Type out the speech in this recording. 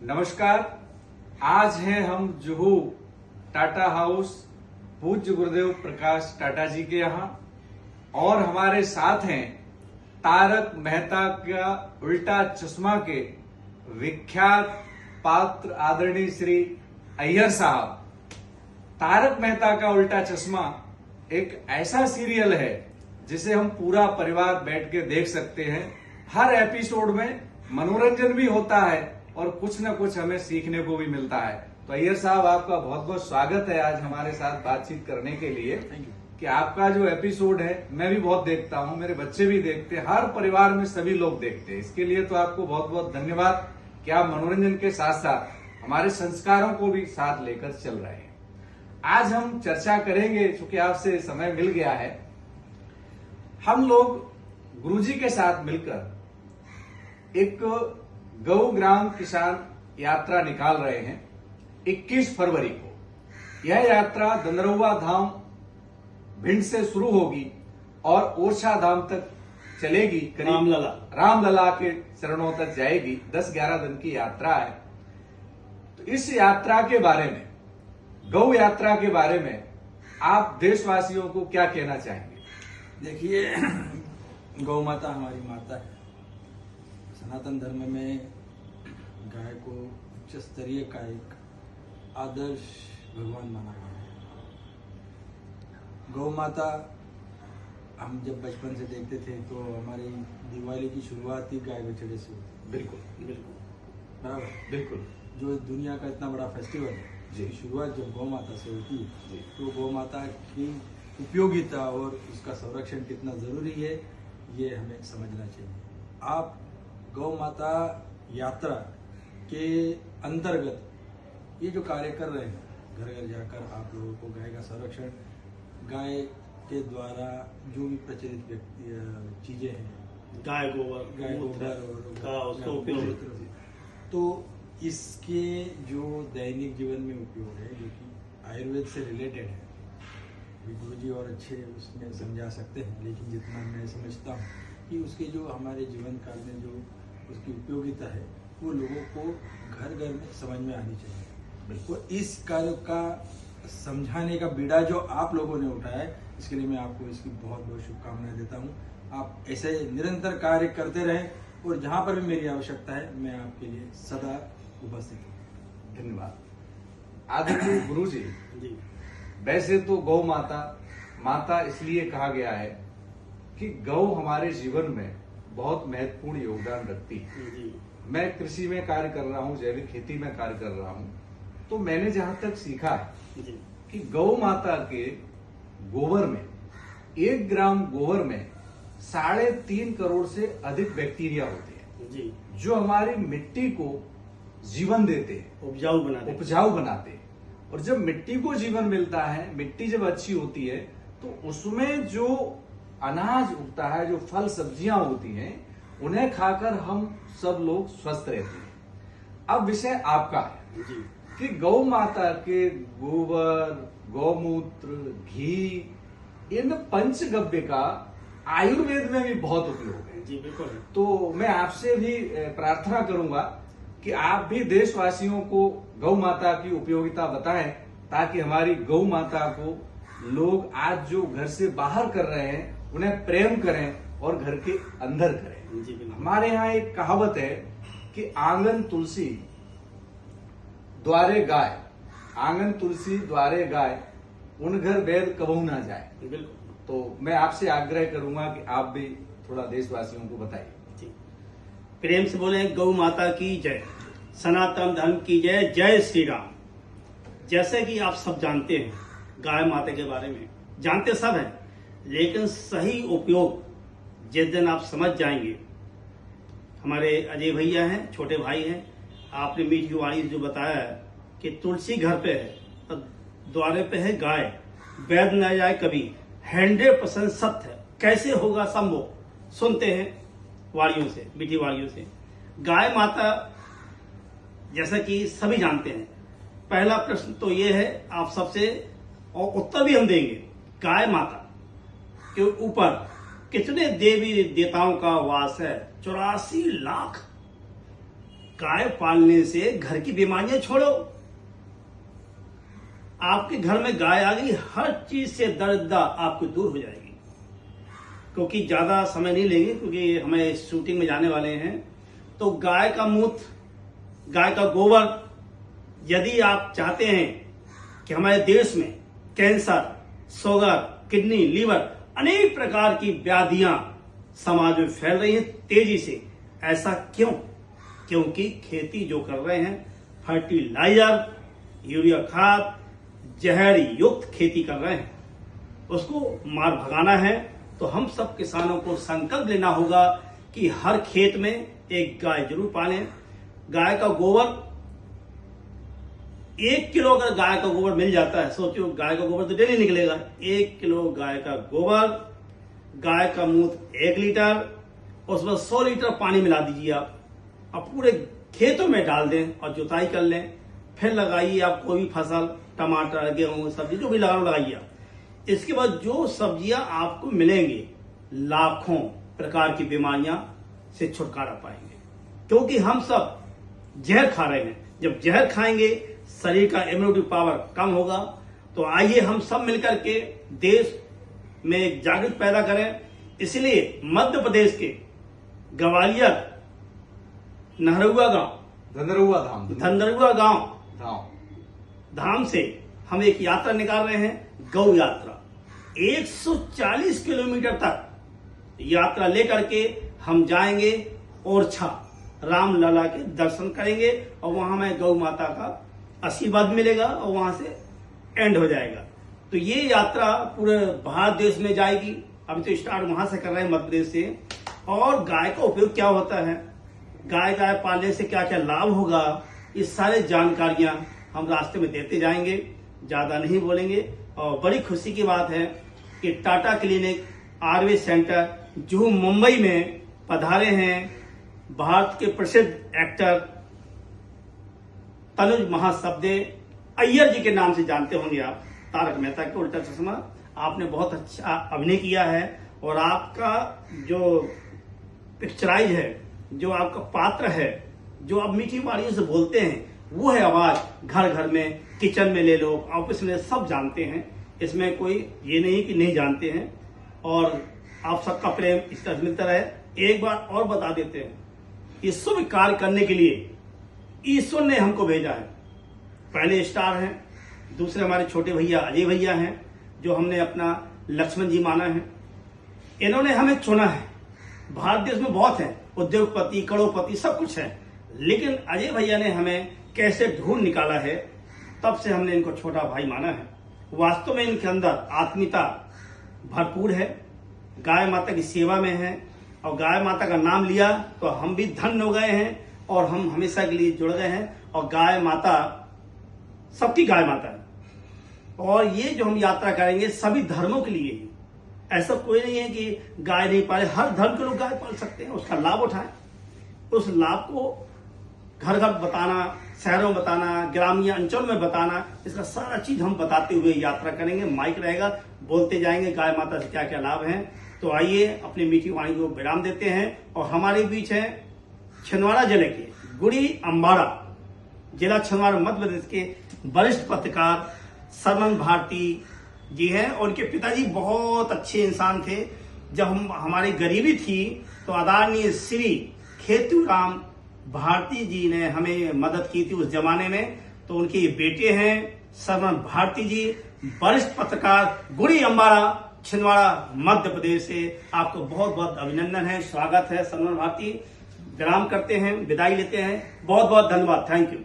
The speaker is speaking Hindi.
नमस्कार। आज हैं हम जुहू टाटा हाउस पूज्य गुरुदेव प्रकाश टाटा जी के यहाँ और हमारे साथ हैं तारक मेहता का उल्टा चश्मा के विख्यात पात्र आदरणीय श्री अय्यर साहब। तारक मेहता का उल्टा चश्मा एक ऐसा सीरियल है जिसे हम पूरा परिवार बैठ के देख सकते हैं। हर एपिसोड में मनोरंजन भी होता है और कुछ न कुछ हमें सीखने को भी मिलता है। तो अय्यर साहब, आपका बहुत बहुत स्वागत है आज हमारे साथ बातचीत करने के लिए। कि आपका जो एपिसोड है मैं भी बहुत देखता हूं, मेरे बच्चे भी देखते हैं, हर परिवार में सभी लोग देखते हैं। इसके लिए तो आपको बहुत बहुत धन्यवाद कि आप मनोरंजन के साथ साथ हमारे संस्कारों को भी साथ लेकर चल रहे हैं। आज हम चर्चा करेंगे, चूंकि आपसे समय मिल गया है, हम लोग गुरुजी के साथ मिलकर एक गौ ग्राम किसान यात्रा निकाल रहे हैं 21 फरवरी को। यह यात्रा दंदरौवा धाम भिंड से शुरू होगी और ओरछा धाम तक चलेगी। रामलला के चरणों तक जाएगी। 10-11 दिन की यात्रा है। तो इस यात्रा के बारे में, गौ यात्रा के बारे में आप देशवासियों को क्या कहना चाहेंगे? देखिए, गौ माता हमारी माता है। सनातन धर्म में गाय को उच्च स्तरीय का एक आदर्श भगवान माना गया है। गौ माता हम जब बचपन से देखते थे तो हमारी दिवाली की शुरुआत ही गाय बछड़े से होती। बिल्कुल बराबर, बिल्कुल। जो दुनिया का इतना बड़ा फेस्टिवल है, जी, शुरुआत जब गौ माता से होती है जी, तो गौ माता की उपयोगिता और उसका संरक्षण कितना जरूरी है ये हमें समझना चाहिए। आप गौ माता यात्रा के अंतर्गत ये जो कार्य कर रहे हैं, घर घर जाकर आप लोगों को गाय का संरक्षण, गाय के द्वारा जो भी प्रचलित चीजें हैं, गाय गोबर और उसका उपयोग, तो इसके जो दैनिक जीवन में उपयोग है, जो कि आयुर्वेद से रिलेटेड है, गुरु जी और अच्छे उसमें समझा सकते हैं, लेकिन जितना मैं समझता हूँ कि उसके जो हमारे जीवन काल में जो उसकी उपयोगिता है वो लोगों को घर घर में समझ में आनी चाहिए। तो इस कार्य का समझाने का बीड़ा जो आप लोगों ने उठाया है, इसके लिए मैं आपको इसकी बहुत बहुत शुभकामनाएं देता हूँ। आप ऐसे निरंतर कार्य करते रहें और जहाँ पर भी मेरी आवश्यकता है मैं आपके लिए सदा उपस्थित हूँ। धन्यवाद। आदरणीय गुरु जी, वैसे तो गौ माता इसलिए कहा गया है कि गौ हमारे जीवन में बहुत महत्वपूर्ण योगदान रखती है। मैं कृषि में कार्य कर रहा हूँ, जैविक खेती में कार्य कर रहा हूँ, तो मैंने जहां तक सीखा है कि गौ माता के गोबर में, 1 ग्राम गोबर में 3.5 करोड़ से अधिक बैक्टीरिया होते हैं, जो हमारी मिट्टी को जीवन देते हैं, उपजाऊ बनाते हैं। और जब मिट्टी को जीवन मिलता है, मिट्टी जब अच्छी होती है, तो उसमें जो अनाज उगता है, जो फल सब्जियां होती हैं, उन्हें खाकर हम सब लोग स्वस्थ रहते हैं। अब विषय आपका है कि गौ माता के गोबर, गौमूत्र, घी, इन पंचगव्य का आयुर्वेद में भी बहुत उपयोग है। जी बिल्कुल। तो मैं आपसे भी प्रार्थना करूंगा कि आप भी देशवासियों को गौ माता की उपयोगिता बताएं, ताकि हमारी गौ माता को लोग आज जो घर से बाहर कर रहे हैं उन्हें प्रेम करें और घर के अंदर करें। हमारे यहाँ एक कहावत है कि आंगन तुलसी द्वारे गाय, आंगन तुलसी द्वारे गाय, उन घर वैद कबहू ना जाए। तो मैं आपसे आग्रह करूंगा कि आप भी थोड़ा देशवासियों को बताइए। प्रेम से बोले गौ माता की जय, सनातन धर्म की जय, जय श्री राम। जैसे कि आप सब जानते हैं, गाय माता के बारे में जानते सब हैं, लेकिन सही उपयोग जिस दिन आप समझ जाएंगे, हमारे अजय भैया हैं, छोटे भाई हैं, आपने मीठी वाणी जो बताया है कि तुलसी घर पे है और द्वारे पे है गाय, वैद न जाए कभी, 100% सत्य है। कैसे होगा संभव? सुनते हैं वाणियों से, मीठी वाणियों से। गाय माता जैसा कि सभी जानते हैं, पहला प्रश्न तो ये है आप सबसे, और उत्तर भी हम देंगे, गाय माता के ऊपर कितने देवी देवताओं का वास है? 84 लाख गाय पालने से घर की बीमारियां छोड़ो। आपके घर में गाय आ गई, हर चीज से दर्द आपको दूर हो जाएगी। क्योंकि ज्यादा समय नहीं लेंगे, क्योंकि हमें शूटिंग में जाने वाले हैं। तो गाय का मूत्र, गाय का गोबर, यदि आप चाहते हैं कि हमारे देश में कैंसर, शुगर, किडनी, लीवर, अनेक प्रकार की व्याधियां समाज में फैल रही हैं तेजी से, ऐसा क्यों? क्योंकि खेती जो कर रहे हैं, फर्टिलाइजर, यूरिया खाद, जहर युक्त खेती कर रहे हैं, उसको मार भगाना है। तो हम सब किसानों को संकल्प लेना होगा कि हर खेत में एक गाय जरूर पालें। गाय का गोबर, 1 किलो अगर गाय का गोबर मिल जाता है, सोचो गाय का गोबर तो डेली निकलेगा, 1 किलो गाय का गोबर, गाय का मूत्र 1 लीटर, उसमें 100 लीटर पानी मिला दीजिए आप, अब पूरे खेतों में डाल दें और जुताई कर लें। फिर लगाइए आप कोई भी फसल, टमाटर, गेहूं, सब्जी जो भी लगाइए आप। इसके बाद जो सब्जियां आपको मिलेंगी, लाखों प्रकार की बीमारियां से छुटकारा पाएंगे। क्योंकि हम सब जहर खा रहे हैं, जब जहर खाएंगे शरीर का इम्यूनिटी पावर कम होगा। तो आइए हम सब मिलकर के देश में एक जागृति पैदा करें। इसलिए मध्य प्रदेश के ग्वालियर नहरुआ गांव, धंदरुआ गांव धाम से हम एक यात्रा निकाल रहे हैं, गौ यात्रा। 140 किलोमीटर तक यात्रा लेकर के हम जाएंगे ओरछा, राम लला के दर्शन करेंगे और वहां हमें गौ माता का आशीर्वाद मिलेगा और वहां से एंड हो जाएगा। तो ये यात्रा पूरे भारत देश में जाएगी। अभी तो स्टार्ट वहां से कर रहे हैं, मध्य प्रदेश से। और गाय का उपयोग क्या होता है, गाय पालने से क्या क्या लाभ होगा, ये सारे जानकारियां हम रास्ते में देते जाएंगे, ज्यादा नहीं बोलेंगे। और बड़ी खुशी की बात है कि टाटा क्लिनिक आयुर्वेद सेंटर जुहू मुंबई में पधारे हैं भारत के प्रसिद्ध एक्टर तनुज महाशब्दे अय्यर जी के नाम से जानते होंगे आप, तारक मेहता के उल्टा चश्मा। आपने बहुत अच्छा अभिनय किया है और आपका जो पिक्चराइज है, जो आपका पात्र है, जो आप मीठी वालियों से बोलते हैं, वो है आवाज। घर घर में, किचन में ले लो, ऑफिस में, सब जानते हैं। इसमें कोई ये नहीं कि नहीं जानते हैं। और आप सबका प्रेम इसका मिलता रहे। एक बार और बता देते हैं, ये शुभ कार्य करने के लिए ईश्वर ने हमको भेजा है। पहले स्टार हैं, दूसरे हमारे छोटे भैया अजय भैया हैं, जो हमने अपना लक्ष्मण जी माना है। इन्होंने हमें चुना है। भारत देश में बहुत है, उद्योगपति, करोड़पति, सब कुछ है, लेकिन अजय भैया ने हमें कैसे ढूंढ निकाला है, तब से हमने इनको छोटा भाई माना है। वास्तव में इनके अंदर आत्मीयता भरपूर है, गाय माता की सेवा में है। और गाय माता का नाम लिया तो हम भी धन्य हो गए हैं और हम हमेशा के लिए जुड़ गए हैं। और गाय माता सबकी गाय माता है। और ये जो हम यात्रा करेंगे सभी धर्मों के लिए ही, ऐसा कोई नहीं है कि गाय नहीं पाले, हर धर्म के लोग गाय पाल सकते हैं, उसका लाभ उठाएं। उस लाभ को घर घर बताना, शहरों में बताना, ग्रामीण अंचल में बताना, इसका सारा चीज हम बताते हुए यात्रा करेंगे। माइक रहेगा, बोलते जाएंगे गाय माता से क्या क्या लाभ हैं। तो आइए अपनी मीठी वाणी को विराम देते हैं। और हमारे बीच है छिंदवाड़ा जिले के गुड़ी अम्बाड़ा, जिला छिंदवाड़ा, मध्य प्रदेश के वरिष्ठ पत्रकार सरमन भारती जी हैं। और उनके पिताजी बहुत अच्छे इंसान थे। जब हमारी गरीबी थी तो आदरणीय श्री खेतूराम भारती जी ने हमें मदद की थी उस जमाने में। तो उनके ये बेटे हैं सरमन भारती जी, वरिष्ठ पत्रकार, गुड़ी अम्बाड़ा, छिंदवाड़ा, मध्य प्रदेश से। आपको बहुत बहुत अभिनंदन है, स्वागत है सरमन भारती। विराम करते हैं, विदाई लेते हैं। बहुत बहुत धन्यवाद, थैंक यू।